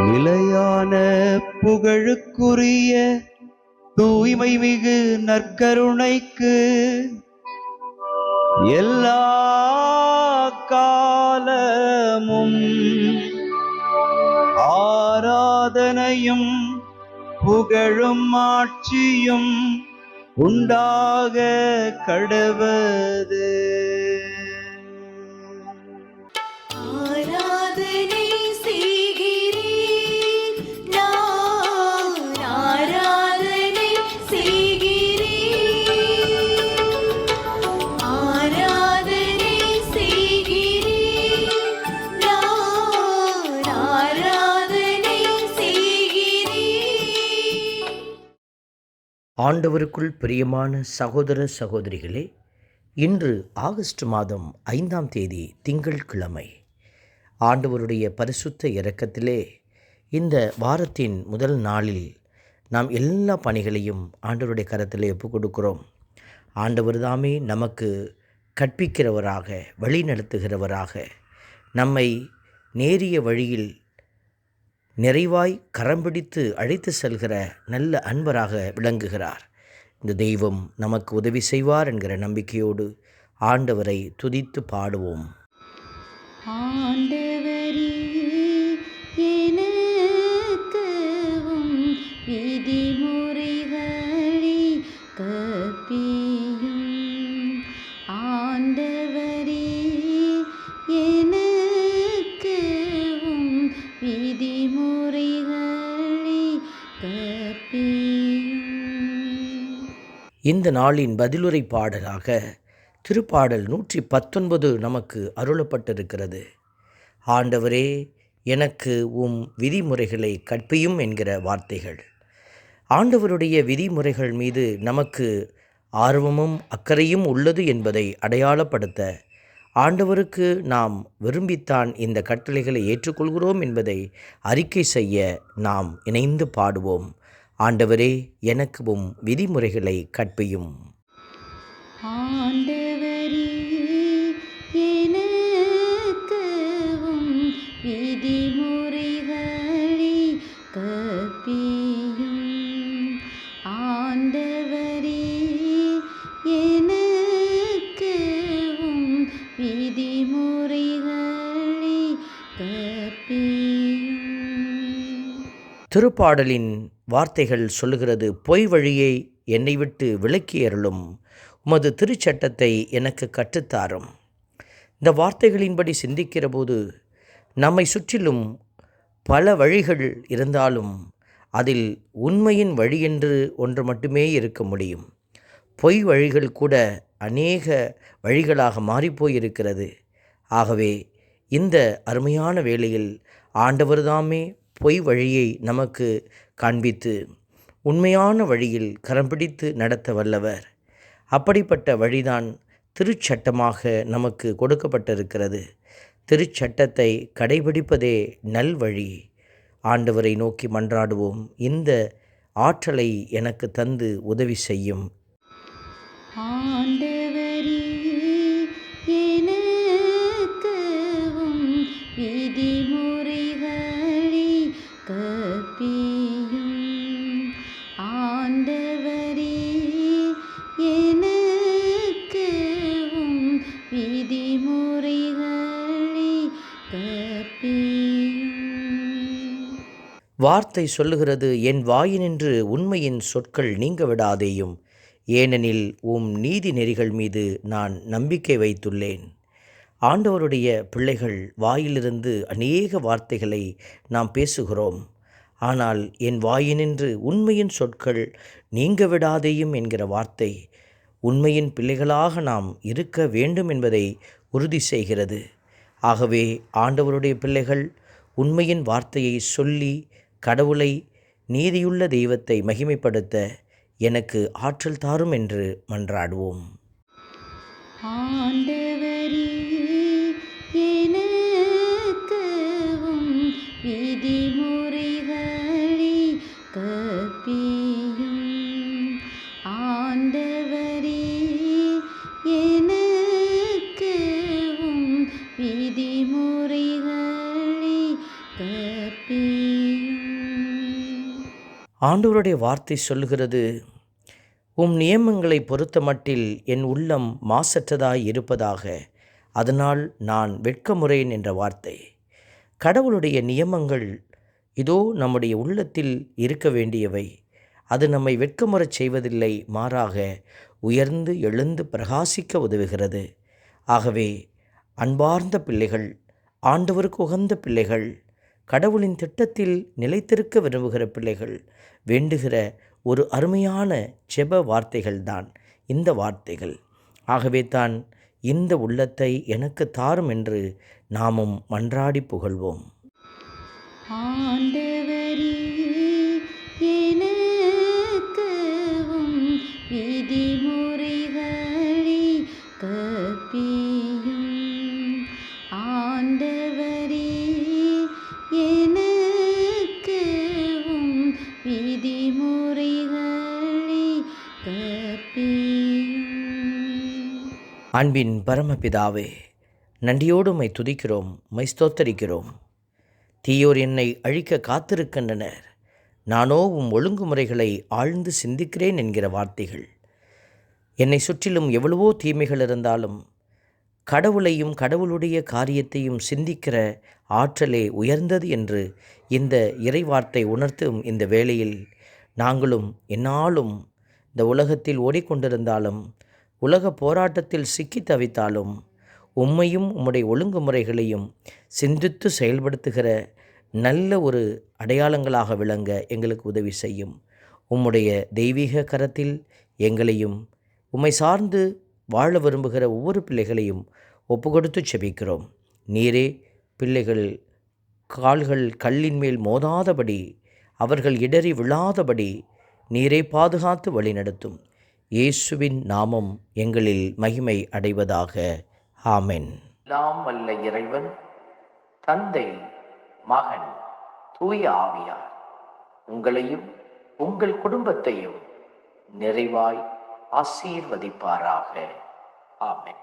நிலையான புகழுக்குரிய தூய்மை மிகு நற்கருணைக்கு எல்லா காலமும் ஆராதனையும் புகழும் ஆட்சியும் உண்டாக கடவது. ஆண்டவருக்குள் பிரியமான சகோதர சகோதரிகளே, இன்று ஆகஸ்ட் மாதம் 5ஆம் தேதி திங்கட்கிழமை. ஆண்டவருடைய பரிசுத்த இரக்கத்திலே இந்த வாரத்தின் முதல் நாளில் நாம் எல்லா பணிகளையும் ஆண்டவருடைய கரத்திலே ஒப்புக் கொடுக்கிறோம். ஆண்டவர் தாமே நமக்கு கற்பிக்கிறவராக, வழி நடத்துகிறவராக, நம்மை நேரிய வழியில் நிறைவாய் கரம் பிடித்து அழைத்து செல்கிற நல்ல அன்பராக விளங்குகிறார். இந்த தெய்வம் நமக்கு உதவி செய்வார் என்கிற நம்பிக்கையோடு ஆண்டவரை துதித்து பாடுவோம். ஆண்டவரே எனக்கும் விதிமுறைகளை கற்பியும். ஆண்டவரே எனக்கும் விதிமுறைகளை கற்பியும். இந்த நாளின் பதிலுரை பாடலாக திருப்பாடல் 119 நமக்கு அருளப்பட்டிருக்கிறது. ஆண்டவரே எனக்கு உம் விதிமுறைகளை கற்பியும் என்கிற வார்த்தைகள். ஆண்டவருடைய விதிமுறைகள் மீது நமக்கு ஆர்வமும் அக்கறையும் உள்ளது என்பதை அடையாளப்படுத்த ஆண்டவருக்கு நாம் விரும்பித்தான் இந்த கட்டளைகளை ஏற்றுக்கொள்கிறோம் என்பதை அறிக்கை செய்ய நாம் இணைந்து பாடுவோம். ஆண்டவரே எனக்கு உம் விதிமுறைகளை கற்பியும். ஆண்டவரே எனக்கும் விதிமுறைகளை கற்பியும். ஆண்டவரே எனக்கும் விதிமுறைகளை கற்பியும். திருப்பாடலின் வார்த்தைகள் சொல்லுகிறது, பொய் வழியை என்னை விட்டு விலக்கி அருளும், உமது திருச்சட்டத்தை எனக்கு கற்றுத்தாரும். இந்த வார்த்தைகளின்படி சிந்திக்கிற போது நம்மை சுற்றிலும் பல வழிகள் இருந்தாலும் அதில் உண்மையின் வழி என்று ஒன்று மட்டுமே இருக்க முடியும். பொய் வழிகள் கூட அநேக வழிகளாக மாறிப்போயிருக்கிறது. ஆகவே இந்த அருமையான வேளையில் ஆண்டவர்தாமே பொய் வழியை நமக்கு காண்பித்து உண்மையான வழியில் கரம் பிடித்து நடத்த வல்லவர். அப்படிப்பட்ட வழிதான் திருச்சட்டமாக நமக்கு கொடுக்கப்பட்டிருக்கிறது. திருச்சட்டத்தை கடைபிடிப்பதே நல்வழி. ஆண்டவரை நோக்கி மன்றாடுவோம். இந்த ஆற்றலை எனக்கு தந்து உதவி செய்யும். ஆண்டவரே எனக்கும் விதிமுறைகளை கற்பியும். ஆண்டவரே எனக்கும் விதிமுறைகளை கற்பியும். வார்த்தை சொல்லுகிறது, என் வாயினின்று உண்மையின் சொற்கள் நீங்க விடாதேயும், ஏனெனில் உம் நீதி நெறிகள் மீது நான் நம்பிக்கை வைத்துள்ளேன். ஆண்டவருடைய பிள்ளைகள் வாயிலிருந்து அநேக வார்த்தைகளை நாம் பேசுகிறோம். ஆனால் என் வாயினின்று உண்மையின் சொற்கள் நீங்க விடாதேயும் என்கிற வார்த்தை உண்மையின் பிள்ளைகளாக நாம் இருக்க வேண்டும் என்பதை உறுதி செய்கிறது. ஆகவே ஆண்டவருடைய பிள்ளைகள் உண்மையின் வார்த்தையை சொல்லி கடவுளை, நீதியுள்ள தெய்வத்தை மகிமைப்படுத்த எனக்கு ஆற்றல் தாரும் என்று மன்றாடுவோம். ஆண்டவரே எனக்கும் விதிமுறைகளை கற்பியும். ஆண்டவரே எனக்கும் விதிமுறைகளை கற்பியும். ஆண்டவருடைய வார்த்தை சொல்லுகிறது, உம் நியமங்களை பொறுத்தமட்டில் என் உள்ளம் மாசற்றதாய் இருப்பதாக, அதனால் நான் வெட்கமுறேன் என்ற வார்த்தை. கடவுளுடைய நியமங்கள் இதோ நம்முடைய உள்ளத்தில் இருக்க வேண்டியவை. அது நம்மை வெட்கமுறச் செய்வதில்லை, மாறாக உயர்ந்து எழுந்து பிரகாசிக்க உதவுகிறது. ஆகவே அன்பார்ந்த பிள்ளைகள், ஆண்டவருக்கு உகந்த பிள்ளைகள், கடவுளின் திட்டத்தில் நிலைத்திருக்க விரும்புகிற பிள்ளைகள் வேண்டுகிற ஒரு அருமையான ஜெப வார்த்தைகள்தான் இந்த வார்த்தைகள். ஆகவே தான் இந்த உள்ளத்தை எனக்கு தாரும் என்று நாமும் மன்றாடி புகழ்வோம். ஆண்டவரே எனக்கு உம் விதிமுறைகளை கற்பியும். ஆண்டவரே எனக்கு உம் விதிமுறைகளை கற்பியும். அன்பின் பரமபிதாவே, நன்றியோடு உம்மை துதிக்கிறோம், உம்மை ஸ்தோத்தரிக்கிறோம். தீயோர் என்னை அழிக்க காத்திருக்கின்றனர், நானோ உம் ஒழுங்குமுறைகளை ஆழ்ந்து சிந்திக்கிறேன் என்கிற வார்த்தைகள். என்னை சுற்றிலும் எவ்வளவோ தீமைகள் இருந்தாலும் கடவுளையும் கடவுளுடைய காரியத்தையும் சிந்திக்கிற ஆற்றலே உயர்ந்தது என்று இந்த இறைவார்த்தை உணர்த்தும் இந்த வேளையில் நாங்களும் எந்நாளும் இந்த உலகத்தில் ஓடிக்கொண்டிருந்தாலும், உலக போராட்டத்தில் சிக்கி தவித்தாலும், உம்மையும் உம்முடைய ஒழுங்குமுறைகளையும் சிந்தித்து செயல்படுத்துகிற நல்ல ஒரு அடையாளங்களாக விளங்க எங்களுக்கு உதவி செய்யும். உம்முடைய தெய்வீக கரத்தில் எங்களையும் உம்மை சார்ந்து வாழ விரும்புகிற ஒவ்வொரு பிள்ளைகளையும் ஒப்பு கொடுத்து செபிக்கிறோம். நீரே பிள்ளைகள் கால்கள் கல்லின் மேல் மோதாதபடி, அவர்கள் இடறி விழாதபடி நீரே பாதுகாத்து வழிநடத்தும். இயேசுவின் நாமம் எங்களில் மகிமை அடைவதாக. ஆமென். எல்லாம் வல்ல இறைவன், தந்தை, மகன், தூய ஆவியார் உங்களையும் உங்கள் குடும்பத்தையும் நிறைவாய் ஆசீர்வதிப்பாராக. ஆமென்.